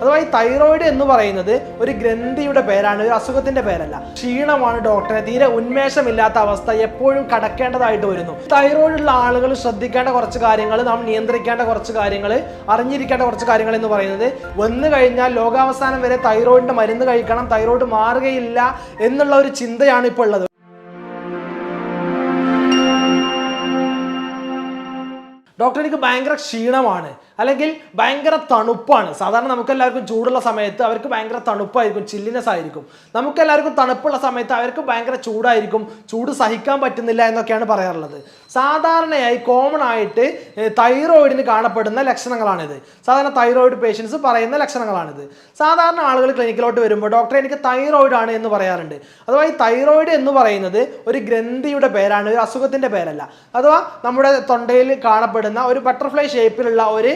അഥവാ ഈ തൈറോയിഡ് എന്ന് പറയുന്നത് ഒരു ഗ്രന്ഥിയുടെ പേരാണ്, ഒരു അസുഖത്തിന്റെ പേരല്ല. ക്ഷീണമാണ് ഡോക്ടറെ, തീരെ ഉന്മേഷമില്ലാത്ത അവസ്ഥ എപ്പോഴും കടക്കേണ്ടതായിട്ട് വരുന്നു. തൈറോയിഡ് ഉള്ള ആളുകൾ ശ്രദ്ധിക്കേണ്ട കുറച്ച് കാര്യങ്ങൾ, നാം നിയന്ത്രിക്കേണ്ട കുറച്ച് കാര്യങ്ങൾ, അറിഞ്ഞിരിക്കേണ്ട കുറച്ച് കാര്യങ്ങൾ എന്ന് പറയുന്നത്, വന്നു കഴിഞ്ഞാൽ ലോകാവസാനം വരെ തൈറോയിഡിന്റെ മരുന്ന് കഴിക്കണം, തൈറോയിഡ് മാറുകയില്ല എന്നുള്ള ഒരു ചിന്തയാണ് ഇപ്പോൾ ഉള്ളത്. ഡോക്ടർ, എനിക്ക് ഭയങ്കര ക്ഷീണമാണ്, അല്ലെങ്കിൽ ഭയങ്കര തണുപ്പാണ്. സാധാരണ നമുക്കെല്ലാവർക്കും ചൂടുള്ള സമയത്ത് അവർക്ക് ഭയങ്കര തണുപ്പായിരിക്കും, ചില്ലിനെസ് ആയിരിക്കും. നമുക്കെല്ലാവർക്കും തണുപ്പുള്ള സമയത്ത് അവർക്ക് ഭയങ്കര ചൂടായിരിക്കും, ചൂട് സഹിക്കാൻ പറ്റുന്നില്ല എന്നൊക്കെയാണ് പറയാറുള്ളത്. സാധാരണയായി കോമൺ ആയിട്ട് തൈറോയിഡിന് കാണപ്പെടുന്ന ലക്ഷണങ്ങളാണിത്. സാധാരണ തൈറോയിഡ് പേഷ്യൻസ് പറയുന്ന ലക്ഷണങ്ങളാണിത്. സാധാരണ ആളുകൾ ക്ലിനിക്കിലോട്ട് വരുമ്പോൾ ഡോക്ടറെ എനിക്ക് തൈറോയിഡ് ആണ് എന്ന് പറയാറുണ്ട്. അഥവാ ഈ തൈറോയിഡ് എന്ന് പറയുന്നത് ഒരു ഗ്രന്ഥിയുടെ പേരാണ്, ഒരു അസുഖത്തിന്റെ പേരല്ല. അഥവാ നമ്മുടെ തൊണ്ടയിൽ കാണപ്പെടുന്ന ഒരു ബട്ടർഫ്ലൈ ഷേപ്പിലുള്ള ഒരു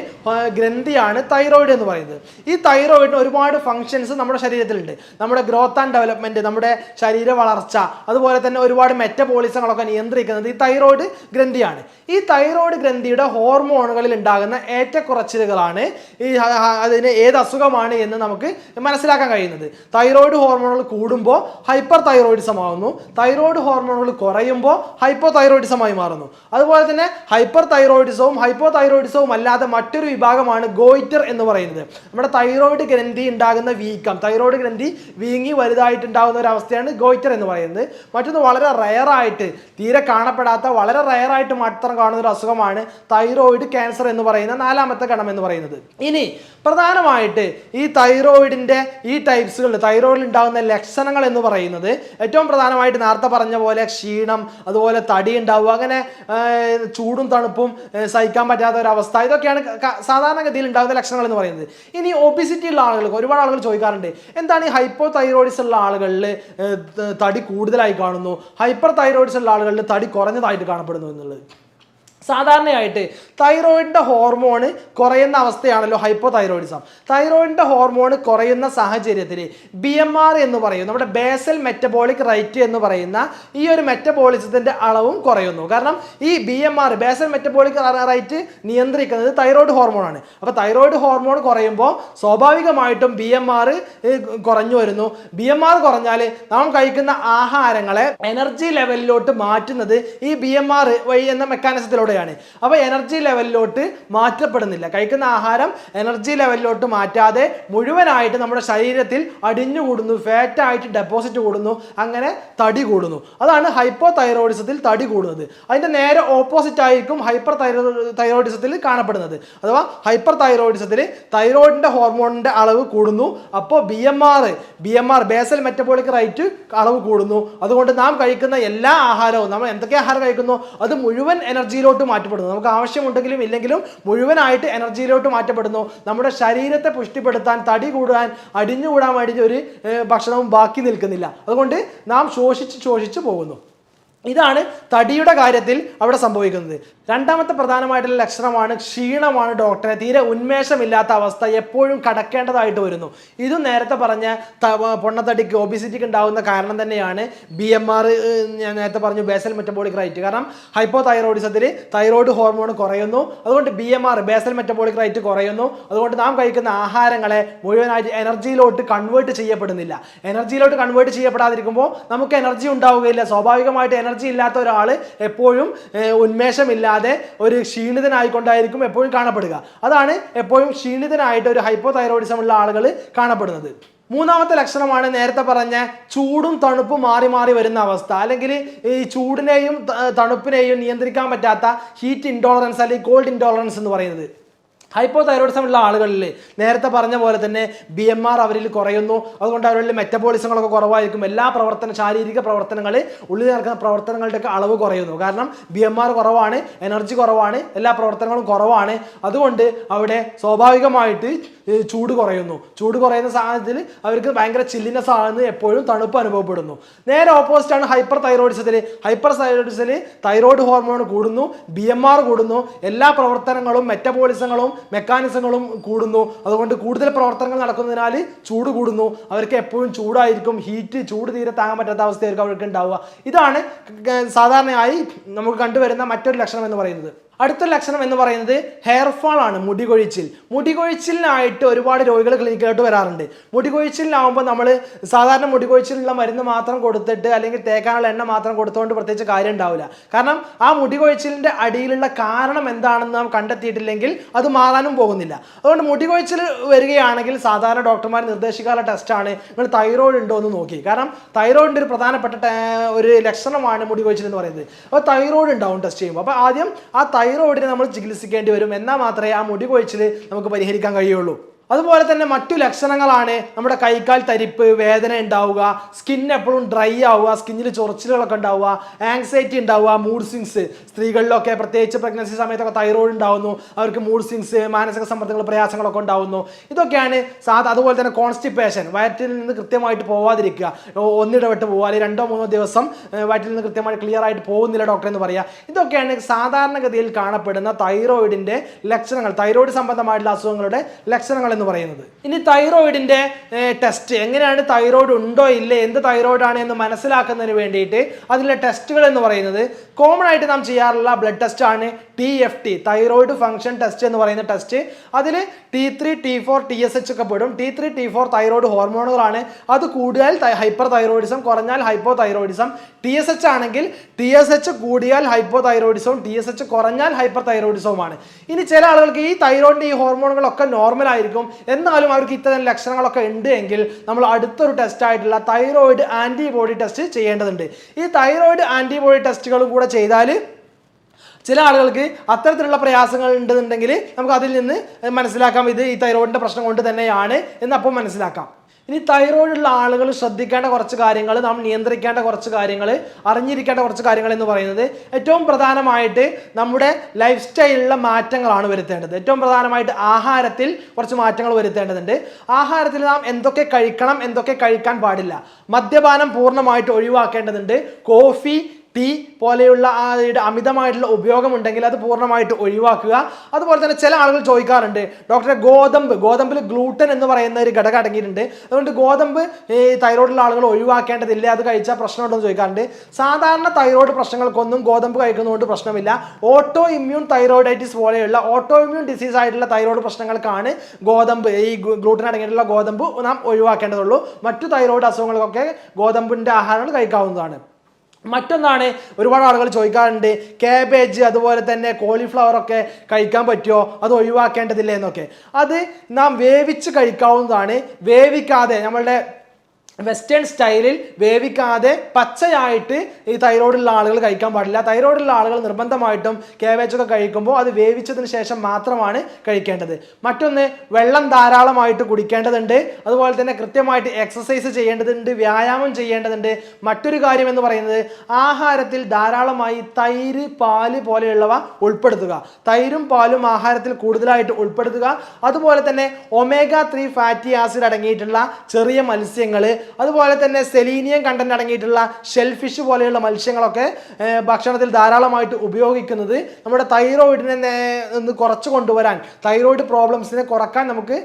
ഗ്രന്ഥിയാണ് തൈറോയിഡ് എന്ന് പറയുന്നത്. ഈ തൈറോയിഡിന് ഒരുപാട് ഫങ്ഷൻസ് നമ്മുടെ ശരീരത്തിലുണ്ട്. നമ്മുടെ ഗ്രോത്ത് ആൻഡ് ഡെവലപ്മെന്റ്, നമ്മുടെ ശരീര വളർച്ച, അതുപോലെ തന്നെ ഒരുപാട് മെറ്റബോളിസങ്ങളൊക്കെ നിയന്ത്രിക്കുന്നത് ഈ തൈറോയിഡ് ഗ്രന്ഥിയാണ്. ഈ തൈറോയിഡ് ഗ്രന്ഥിയുടെ ഹോർമോണുകളിൽ ഉണ്ടാകുന്ന ഏറ്റക്കുറച്ചിലുകളാണ് അതിന് ഏത് അസുഖമാണ് എന്ന് നമുക്ക് മനസ്സിലാക്കാൻ കഴിയുന്നത്. തൈറോയിഡ് ഹോർമോണുകൾ കൂടുമ്പോൾ ഹൈപ്പർ തൈറോയിഡിസം ആവുന്നു, തൈറോയിഡ് ഹോർമോണുകൾ കുറയുമ്പോൾ ഹൈപ്പോ തൈറോയിഡിസമായി മാറുന്നു. അതുപോലെ തന്നെ ഹൈപ്പർ തൈറോയിഡിസവും ഹൈപ്പോ തൈറോയിഡിസവും അല്ലാതെ മറ്റൊരു വിഭാഗമാണ് ഗോയിറ്റർ എന്ന് പറയുന്നത്. നമ്മുടെ തൈറോയിഡ് ഗ്രന്ഥി ഉണ്ടാകുന്ന വീക്കം, തൈറോയിഡ് ഗ്രന്ഥി വീങ്ങി വലുതായിട്ടുണ്ടാകുന്ന ഒരു അവസ്ഥയാണ് ഗോയിറ്റർ എന്ന് പറയുന്നത്. മറ്റൊന്ന് വളരെ റയറായിട്ട്, തീരെ കാണപ്പെടാത്ത, വളരെ റയറായിട്ട് മാത്രം കാണുന്ന ഒരു അസുഖമാണ് തൈറോയിഡ് ക്യാൻസർ എന്ന് പറയുന്ന നാലാമത്തെ ഗണം എന്ന് പറയുന്നത്. ഇനി പ്രധാനമായിട്ട് ഈ തൈറോയിഡിന്റെ ഈ ടൈപ്സുകളിൽ തൈറോയിഡിൽ ഉണ്ടാകുന്ന ലക്ഷണങ്ങൾ എന്ന് പറയുന്നത് ഏറ്റവും പ്രധാനമായിട്ട് നേരത്തെ പറഞ്ഞ പോലെ ക്ഷീണം, അതുപോലെ തടി ഉണ്ടാവുക, അങ്ങനെ ചൂടും തണുപ്പും സഹിക്കാൻ പറ്റാത്ത ഒരു അവസ്ഥ, ഇതൊക്കെയാണ് സാധാരണഗതിയിൽ ഉണ്ടാകുന്ന ലക്ഷണങ്ങൾ എന്ന് പറയുന്നത്. ഇനി ഒബിസിറ്റി ഉള്ള ആളുകൾക്ക് ഒരുപാട് ആളുകൾ ചോദിക്കാറുണ്ട്, എന്താണ് ഈ ഹൈപ്പോ തൈറോയിഡിസ് ഉള്ള ആളുകളിൽ തടി കൂടുതലായി കാണുന്നു, ഹൈപ്പർ തൈറോയിഡിസ് ഉള്ള ആളുകളിൽ തടി കുറഞ്ഞതായിട്ട് കാണപ്പെടുന്നു എന്നുള്ളത്. സാധാരണയായിട്ട് തൈറോയിഡിൻ്റെ ഹോർമോണ് കുറയുന്ന അവസ്ഥയാണല്ലോ ഹൈപ്പോ തൈറോയിഡിസം. തൈറോയിഡിൻ്റെ ഹോർമോണ് കുറയുന്ന സാഹചര്യത്തിൽ BMR എന്ന് പറയും, നമ്മുടെ ബേസൽ മെറ്റബോളിക് റേറ്റ് എന്ന് പറയുന്ന ഈ ഒരു മെറ്റബോളിസത്തിൻ്റെ അളവും കുറയുന്നു. കാരണം ഈ BMR, ബേസൽ മെറ്റബോളിക് റേറ്റ് നിയന്ത്രിക്കുന്നത് തൈറോയിഡ് ഹോർമോണാണ്. അപ്പോൾ തൈറോയിഡ് ഹോർമോൺ കുറയുമ്പോൾ സ്വാഭാവികമായിട്ടും BMR കുറഞ്ഞു വരുന്നു. BMR കുറഞ്ഞാൽ നാം കഴിക്കുന്ന ആഹാരങ്ങളെ എനർജി ലെവലിലോട്ട് മാറ്റുന്നത് ഈ BMR വഴി എന്ന മെക്കാനിസത്തിലൂടെ. അപ്പോൾ എനർജി ലെവലിലോട്ട് മാറ്റപ്പെടുന്നില്ല. കഴിക്കുന്ന ആഹാരം എനർജി ലെവലിലോട്ട് മാറ്റാതെ മുഴുവനായിട്ട് നമ്മുടെ ശരീരത്തിൽ അടിഞ്ഞുകൂടുന്നു, ഫാറ്റായിട്ട് ഡെപ്പോസിറ്റ് കൂടുന്നു, അങ്ങനെ തടി കൂടുന്നു. അതാണ് ഹൈപ്പോ തൈറോയിഡിസത്തിൽ തടി കൂടുന്നത്. അതിൻ്റെ നേരെ ഓപ്പോസിറ്റ് ആയിരിക്കും ഹൈപ്പർ തൈറോയിഡിസത്തിൽ കാണപ്പെടുന്നത്. അഥവാ ഹൈപ്പർ തൈറോയിഡിസത്തിൽ തൈറോയിഡിൻ്റെ ഹോർമോണിൻ്റെ അളവ് കൂടുന്നു, അപ്പോൾ BMR ബേസൽ മെറ്റബോളിക് റേറ്റ് അളവ് കൂടുന്നു. അതുകൊണ്ട് നാം കഴിക്കുന്ന എല്ലാ ആഹാരവും, നമ്മൾ എന്തൊക്കെ ആഹാരം കഴിക്കുന്നു അത് മുഴുവൻ എനർജിയിലോട്ട് മാറ്റപ്പെടുന്നു. നമുക്ക് ആവശ്യമുണ്ടെങ്കിലും ഇല്ലെങ്കിലും മുഴുവനായിട്ട് എനർജിയിലോട്ട് മാറ്റപ്പെടുന്നു. നമ്മുടെ ശരീരത്തെ പുഷ്ടിപ്പെടുത്താൻ, തടി കൂടാൻ, അടിഞ്ഞുകൂടാൻ വേണ്ടി ഒരു ഭക്ഷണവും ബാക്കി നിൽക്കുന്നില്ല. അതുകൊണ്ട് നാം ശോഷിച്ച് പോകുന്നു. ഇതാണ് തടിയുടെ കാര്യത്തിൽ അവിടെ സംഭവിക്കുന്നത്. രണ്ടാമത്തെ പ്രധാനമായിട്ടുള്ള ലക്ഷണമാണ് ക്ഷീണമാണ് ഡോക്ടറെ, തീരെ ഉന്മേഷമില്ലാത്ത അവസ്ഥ എപ്പോഴും കടക്കേണ്ടതായിട്ട് വരുന്നു. ഇതും നേരത്തെ പറഞ്ഞ പൊണ്ണത്തടിക്ക്, ഒബിസിറ്റിക്ക് ഉണ്ടാകുന്ന കാരണം തന്നെയാണ് BMR, ഞാൻ നേരത്തെ പറഞ്ഞു ബേസൽ മെറ്റബോളിക് റേറ്റ്. കാരണം ഹൈപ്പോ തൈറോയിഡിസത്തിൽ തൈറോയിഡ് ഹോർമോൺ കുറയുന്നു, അതുകൊണ്ട് BMR ബേസൽ മെറ്റബോളിക് റേറ്റ് കുറയുന്നു. അതുകൊണ്ട് നാം കഴിക്കുന്ന ആഹാരങ്ങളെ മുഴുവനായിട്ട് എനർജിയിലോട്ട് കൺവേർട്ട് ചെയ്യപ്പെടുന്നില്ല. എനർജിയിലോട്ട് കൺവേർട്ട് ചെയ്യപ്പെടാതിരിക്കുമ്പോൾ നമുക്ക് എനർജി ഉണ്ടാവുകയില്ല. സ്വാഭാവികമായിട്ട് എനർജി ഇല്ലാത്ത ഒരാൾ എപ്പോഴും ഉന്മേഷമില്ലാതെ ഒരു ക്ഷീണിതനായിക്കൊണ്ടായിരിക്കും എപ്പോഴും കാണപ്പെടുക. അതാണ് എപ്പോഴും ക്ഷീണിതനായിട്ട് ഒരു ഹൈപ്പോ തൈറോയിഡിസം ഉള്ള ആളുകൾ കാണപ്പെടുന്നത്. മൂന്നാമത്തെ ലക്ഷണമാണ് നേരത്തെ പറഞ്ഞ ചൂടും തണുപ്പും മാറി മാറി വരുന്ന അവസ്ഥ, അല്ലെങ്കിൽ ഈ ചൂടിനെയും തണുപ്പിനെയും നിയന്ത്രിക്കാൻ പറ്റാത്ത ഹീറ്റ് ഇൻടോളറൻസ് അല്ലെങ്കിൽ കോൾഡ് ഇൻടോളറൻസ് എന്ന് പറയുന്നത്. ഹൈപ്പോ തൈറോയിഡിസം ഉള്ള ആളുകളിൽ നേരത്തെ പറഞ്ഞ പോലെ തന്നെ BMR അവരിൽ കുറയുന്നു. അതുകൊണ്ട് അവരിൽ മെറ്റബോളിസങ്ങളൊക്കെ കുറവായിരിക്കും. എല്ലാ ശാരീരിക പ്രവർത്തനങ്ങൾ, ഉള്ളിൽ നടക്കുന്ന പ്രവർത്തനങ്ങളുടെയൊക്കെ അളവ് കുറയുന്നു. കാരണം BMR കുറവാണ്, എനർജി കുറവാണ്, എല്ലാ പ്രവർത്തനങ്ങളും കുറവാണ്. അതുകൊണ്ട് അവിടെ സ്വാഭാവികമായിട്ട് ചൂട് കുറയുന്നു. ചൂട് കുറയുന്ന സാഹചര്യത്തിൽ അവർക്ക് ഭയങ്കര ചില്ലിനെസ് ആകുന്നു, എപ്പോഴും തണുപ്പ് അനുഭവപ്പെടുന്നു. നേരെ ഓപ്പോസിറ്റാണ് ഹൈപ്പർ തൈറോയിഡിസത്തിൽ. ഹൈപ്പർ തൈറോയിഡിസത്തിൽ തൈറോയിഡ് ഹോർമോൺ കൂടുന്നു, BMR കൂടുന്നു, എല്ലാ പ്രവർത്തനങ്ങളും മെറ്റബോളിസങ്ങളും മെക്കാനിസങ്ങളും കൂടുന്നു. അതുകൊണ്ട് കൂടുതൽ പ്രവർത്തനങ്ങൾ നടക്കുന്നതിനാൽ ചൂട് കൂടുന്നു. അവർക്ക് എപ്പോഴും ചൂടായിരിക്കും, ചൂട് തീരെ താങ്ങാൻ പറ്റാത്ത അവസ്ഥയായിരിക്കും അവർക്ക് ഉണ്ടാവുക. ഇതാണ് സാധാരണയായി നമുക്ക് കണ്ടുവരുന്ന മറ്റൊരു ലക്ഷണം എന്ന് പറയുന്നത്. അടുത്ത ലക്ഷണം എന്ന് പറയുന്നത് ഹെയർ ഫാൾ ആണ്, മുടി കൊഴിച്ചിൽ. മുടി കൊഴിച്ചിലിനായിട്ട് ഒരുപാട് രോഗികൾ ക്ലിനിക്കിലോട്ട് വരാറുണ്ട്. മുടി കൊഴിച്ചിലിനാവുമ്പോൾ നമ്മൾ സാധാരണ മുടി കൊഴിച്ചിലുള്ള മരുന്ന് മാത്രം കൊടുത്തിട്ട് അല്ലെങ്കിൽ തേക്കാനുള്ള എണ്ണ മാത്രം കൊടുത്തുകൊണ്ട് പ്രത്യേകിച്ച് കാര്യം ഉണ്ടാവില്ല. കാരണം ആ മുടി കൊഴിച്ചിലിൻ്റെ അടിയിലുള്ള കാരണം എന്താണെന്ന് നാം കണ്ടെത്തിയിട്ടില്ലെങ്കിൽ അത് മാറാനും പോകുന്നില്ല. അതുകൊണ്ട് മുടി കൊഴിച്ചിൽ വരികയാണെങ്കിൽ സാധാരണ ഡോക്ടർമാർ നിർദ്ദേശിക്കാനുള്ള ടെസ്റ്റാണ് നിങ്ങൾ തൈറോയിഡ് ഉണ്ടോ എന്ന് നോക്കി. കാരണം തൈറോയിഡിൻ്റെ ഒരു പ്രധാനപ്പെട്ട ഒരു ലക്ഷണമാണ് മുടി കൊഴിച്ചിൽ എന്ന് പറയുന്നത്. അപ്പോൾ തൈറോയിഡ് ഉണ്ടാവും ടെസ്റ്റ് ചെയ്യുമ്പോൾ. അപ്പോൾ ആദ്യം ആ തൈറോയിഡിനെ നമ്മൾ ചികിത്സിക്കേണ്ടി വരും. എന്നാൽ മാത്രമേ ആ മുടി കൊഴിച്ചിൽ നമുക്ക് പരിഹരിക്കാൻ കഴിയുള്ളൂ. അതുപോലെ തന്നെ മറ്റു ലക്ഷണങ്ങളാണ് നമ്മുടെ കൈക്കാൽ തരിപ്പ്, വേദന ഉണ്ടാവുക, സ്കിൻ എപ്പോഴും ഡ്രൈ ആവുക, സ്കിന്നിൽ ചൊറിച്ചിലുകളൊക്കെ ഉണ്ടാവുക, ആങ്സൈറ്റി ഉണ്ടാവുക, മൂഡ് സ്വിങ്സ്. സ്ത്രീകളിലൊക്കെ പ്രത്യേകിച്ച് പ്രഗ്നൻസി സമയത്തൊക്കെ തൈറോയിഡ് ഉണ്ടാവുന്നു, അവർക്ക് മൂഡ് സ്വിങ്സ്, മാനസിക സമ്മർദ്ദങ്ങൾ, പ്രയാസങ്ങളൊക്കെ ഉണ്ടാവുന്നു. ഇതൊക്കെയാണ് അതുപോലെ തന്നെ കോൺസ്റ്റിപ്പേഷൻ, വയറ്റിൽ നിന്ന് കൃത്യമായിട്ട് പോവാതിരിക്കുക, ഒന്നിടവിട്ട് പോകുക, അല്ലെങ്കിൽ 2-3 ദിവസം വയറ്റിൽ നിന്ന് കൃത്യമായിട്ട് ക്ലിയർ ആയിട്ട് പോകുന്നില്ല ഡോക്ടർ എന്ന് പറയുക. ഇതൊക്കെയാണ് സാധാരണഗതിയിൽ കാണപ്പെടുന്ന തൈറോയിഡിൻ്റെ ലക്ഷണങ്ങൾ, തൈറോയിഡ് സംബന്ധമായിട്ടുള്ള അസുഖങ്ങളുടെ ലക്ഷണങ്ങൾ എന്ന് പറയുന്നത്. ഇനി തൈറോയിഡിന്റെ ടെസ്റ്റ് എങ്ങനെയാണ്, തൈറോയിഡ് ഉണ്ടോ ഇല്ലേ, എന്ത് തൈറോയിഡ് ആണ് എന്ന് മനസ്സിലാക്കുന്നതിന് വേണ്ടിയിട്ട് അതിലെ ടെസ്റ്റുകൾ എന്ന് പറയുന്നത് കോമൺ ആയിട്ട് നാം ചെയ്യാറുള്ള ബ്ലഡ് ടെസ്റ്റ് ആണ് TFT, തൈറോയിഡ് ഫംഗ്ഷൻ ടെസ്റ്റ് എന്ന് പറയുന്ന ടെസ്റ്റ്. അതിൽ T3, T4, TSH ഒക്കെ പെടും. T3, T4 thyroid ഹോർമോണുകളാണ്. അത് കൂടിയാൽ ഹൈപ്പർ തൈറോയിഡിസം, കുറഞ്ഞാൽ ഹൈപ്പോ തൈറോയിഡിസം. TSH ആണെങ്കിൽ TSH കൂടിയാൽ ഹൈപ്പോ തൈറോയിഡിസവും TSH കുറഞ്ഞാൽ ഹൈപ്പർ തൈറോയിഡിസവുമാണ്. ഇനി ചില ആളുകൾക്ക് ഈ തൈറോയിഡിന്റെ ഈ ഹോർമോണുകളൊക്കെ നോർമൽ ആയിരിക്കും, എന്നാലും അവർക്ക് ഇത്തരം ലക്ഷണങ്ങളൊക്കെ ഉണ്ട് എങ്കിൽ നമ്മൾ അടുത്തൊരു ടെസ്റ്റ് ആയിട്ടുള്ള തൈറോയിഡ് ആന്റിബോഡി ടെസ്റ്റ് ചെയ്യേണ്ടതുണ്ട്. ഈ തൈറോയിഡ് ആന്റിബോഡി ടെസ്റ്റുകളും കൂടെ ചെയ്താൽ ചില ആളുകൾക്ക് അത്തരത്തിലുള്ള പ്രയാസങ്ങൾ ഉണ്ടെന്നുണ്ടെങ്കിൽ നമുക്ക് അതിൽ നിന്ന് മനസ്സിലാക്കാം ഇത് ഈ തൈറോയിഡിന്റെ പ്രശ്നം കൊണ്ട് തന്നെയാണ് എന്ന് അപ്പോൾ മനസ്സിലാക്കാം. ഇനി തൈറോയിഡുള്ള ആളുകൾ ശ്രദ്ധിക്കേണ്ട കുറച്ച് കാര്യങ്ങൾ, നാം നിയന്ത്രിക്കേണ്ട കുറച്ച് കാര്യങ്ങൾ, അറിഞ്ഞിരിക്കേണ്ട കുറച്ച് കാര്യങ്ങൾ എന്ന് പറയുന്നത് ഏറ്റവും പ്രധാനമായിട്ട് നമ്മുടെ ലൈഫ് സ്റ്റൈലിലുള്ള മാറ്റങ്ങളാണ് വരുത്തേണ്ടത്. ഏറ്റവും പ്രധാനമായിട്ട് ആഹാരത്തിൽ കുറച്ച് മാറ്റങ്ങൾ വരുത്തേണ്ടതുണ്ട്. ആഹാരത്തിൽ നാം എന്തൊക്കെ കഴിക്കണം, എന്തൊക്കെ കഴിക്കാൻ പാടില്ല. മദ്യപാനം പൂർണ്ണമായിട്ട് ഒഴിവാക്കേണ്ടതുണ്ട്. കോഫി, ടീ പോലെയുള്ള അമിതമായിട്ടുള്ള ഉപയോഗമുണ്ടെങ്കിൽ അത് പൂർണ്ണമായിട്ട് ഒഴിവാക്കുക. അതുപോലെ തന്നെ ചില ആളുകൾ ചോദിക്കാറുണ്ട്, ഡോക്ടറെ ഗോതമ്പിൽ ഗ്ലൂട്ടൻ എന്ന് പറയുന്ന ഒരു ഘടകം അടങ്ങിയിട്ടുണ്ട്, അതുകൊണ്ട് ഗോതമ്പ് ഈ തൈറോയിഡുള്ള ആളുകൾ ഒഴിവാക്കേണ്ടതില്ല, അത് കഴിച്ചാൽ പ്രശ്നമുണ്ടോ എന്ന് ചോദിക്കാറുണ്ട്. സാധാരണ തൈറോയിഡ് പ്രശ്നങ്ങൾക്കൊന്നും ഗോതമ്പ് കഴിക്കുന്നതുകൊണ്ട് പ്രശ്നമില്ല. ഓട്ടോ ഇമ്മ്യൂൺ തൈറോയിഡൈറ്റിസ് പോലെയുള്ള ഓട്ടോ ഇമ്മ്യൂൺ ഡിസീസ് ആയിട്ടുള്ള തൈറോയിഡ് പ്രശ്നങ്ങൾക്കാണ് ഗോതമ്പ്, ഈ ഗ്ലൂട്ടൻ അടങ്ങിയിട്ടുള്ള ഗോതമ്പ് നാം ഒഴിവാക്കേണ്ടതുള്ളൂ. മറ്റു തൈറോയിഡ് അസുഖങ്ങൾക്കൊക്കെ ഗോതമ്പിൻ്റെ ആഹാരങ്ങൾ കഴിക്കാവുന്നതാണ്. മറ്റൊന്നാണ്, ഒരുപാട് ആളുകൾ ചോദിക്കാറുണ്ട്, കാബേജ് അതുപോലെ തന്നെ കോളിഫ്ലവർ ഒക്കെ കഴിക്കാൻ പറ്റുമോ, അത് ഒഴിവാക്കേണ്ടതില്ല എന്നൊക്കെ. അത് നാം വേവിച്ച് കഴിക്കാവുന്നതാണ്. വേവിക്കാതെ നമ്മളുടെ വെസ്റ്റേൺ സ്റ്റൈലിൽ വേവിക്കാതെ പച്ചയായിട്ട് ഈ തൈറോയിഡുള്ള ആളുകൾ കഴിക്കാൻ പാടില്ല. തൈറോയിഡുള്ള ആളുകൾ നിർബന്ധമായിട്ടും കാബേജൊക്കെ കഴിക്കുമ്പോൾ അത് വേവിച്ചതിന് ശേഷം മാത്രമാണ് കഴിക്കേണ്ടത്. മറ്റൊന്ന്, വെള്ളം ധാരാളമായിട്ട് കുടിക്കേണ്ടതുണ്ട്. അതുപോലെ തന്നെ കൃത്യമായിട്ട് എക്സസൈസ് ചെയ്യേണ്ടതുണ്ട്, വ്യായാമം ചെയ്യേണ്ടതുണ്ട്. മറ്റൊരു കാര്യം എന്ന് പറയുന്നത് ആഹാരത്തിൽ ധാരാളമായി തൈര്, പാല് പോലെയുള്ളവ ഉൾപ്പെടുത്തുക. തൈരും പാലും ആഹാരത്തിൽ കൂടുതലായിട്ട് ഉൾപ്പെടുത്തുക. അതുപോലെ തന്നെ omega-3 ഫാറ്റി ആസിഡ് അടങ്ങിയിട്ടുള്ള ചെറിയ മത്സ്യങ്ങൾ, അതുപോലെ തന്നെ സെലീനിയം കണ്ടന്റ് അടങ്ങിയിട്ടുള്ള ഷെൽഫിഷ് പോലെയുള്ള മത്സ്യങ്ങളൊക്കെ ഭക്ഷണത്തിൽ ധാരാളമായിട്ട് ഉപയോഗിക്കുന്നത് നമ്മുടെ തൈറോയിഡിനെ ഒന്ന് കുറച്ച് കൊണ്ടുവരാൻ, തൈറോയിഡ് പ്രോബ്ലംസിനെ കുറക്കാൻ നമുക്ക്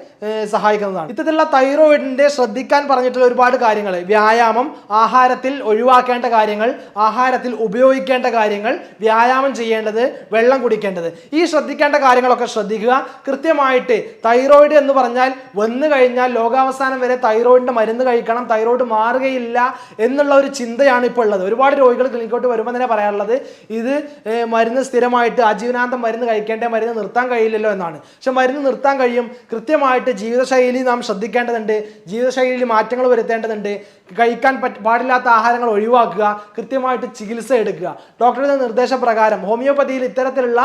സഹായിക്കുന്നതാണ്. ഇത്തരത്തിലുള്ള തൈറോയിഡിന്റെ ശ്രദ്ധിക്കാൻ പറഞ്ഞിട്ടുള്ള ഒരുപാട് കാര്യങ്ങൾ, വ്യായാമം, ആഹാരത്തിൽ ഒഴിവാക്കേണ്ട കാര്യങ്ങൾ, ആഹാരത്തിൽ ഉപയോഗിക്കേണ്ട കാര്യങ്ങൾ, വ്യായാമം ചെയ്യേണ്ടത്, വെള്ളം കുടിക്കേണ്ടത്, ഈ ശ്രദ്ധിക്കേണ്ട കാര്യങ്ങളൊക്കെ ശ്രദ്ധിക്കുക. കൃത്യമായിട്ട് തൈറോയിഡ് എന്ന് പറഞ്ഞാൽ വന്നു കഴിഞ്ഞാൽ ലോകാവസാനം വരെ തൈറോയിഡിന്റെ മരുന്ന് കഴിക്കണം, തൈറോയിഡ് മാറുകയില്ല എന്നുള്ള ഒരു ചിന്തയാണ് ഇപ്പോൾ ഉള്ളത്. ഒരുപാട് രോഗികൾ ക്ലിനിക്കോട്ട് വരുമ്പോൾ തന്നെ പറയാറുള്ളത് ഇത് മരുന്ന് സ്ഥിരമായിട്ട് ആജീവനാന്തം മരുന്ന് കഴിക്കേണ്ട, മരുന്ന് നിർത്താൻ കഴിയില്ലല്ലോ എന്നാണ്. പക്ഷെ മരുന്ന് നിർത്താൻ കഴിയും. കൃത്യമായിട്ട് ജീവിതശൈലി നാം ശ്രദ്ധിക്കേണ്ടതുണ്ട്, ജീവിതശൈലിയിൽ മാറ്റങ്ങൾ വരുത്തേണ്ടതുണ്ട്, കഴിക്കാൻ പാടില്ലാത്ത ആഹാരങ്ങൾ ഒഴിവാക്കുക, കൃത്യമായിട്ട് ചികിത്സ എടുക്കുക. ഡോക്ടറുടെ നിർദ്ദേശപ്രകാരം ഹോമിയോപ്പതിയിൽ ഇത്തരത്തിലുള്ള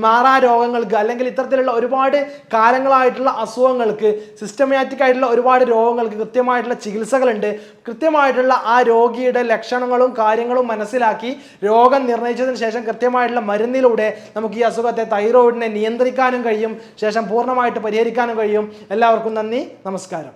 മാറാ രോഗങ്ങൾക്ക് അല്ലെങ്കിൽ ഇത്തരത്തിലുള്ള ഒരുപാട് കാലങ്ങളായിട്ടുള്ള അസുഖങ്ങൾക്ക്, സിസ്റ്റമാറ്റിക് ആയിട്ടുള്ള ഒരുപാട് രോഗങ്ങൾക്ക് കൃത്യമായിട്ടുള്ള ചികിത്സകളുണ്ട്. കൃത്യമായിട്ടുള്ള ആ രോഗിയുടെ ലക്ഷണങ്ങളും കാര്യങ്ങളും മനസ്സിലാക്കി രോഗം നിർണയിച്ചതിന് ശേഷം കൃത്യമായിട്ടുള്ള മരുന്നിലൂടെ നമുക്ക് ഈ അസുഖത്തെ, തൈറോയിഡിനെ നിയന്ത്രിക്കാനും കഴിയും, ശേഷം പൂർണ്ണമായിട്ട് പരിഹരിക്കാനും കഴിയും. എല്ലാവർക്കും നന്ദി, നമസ്കാരം.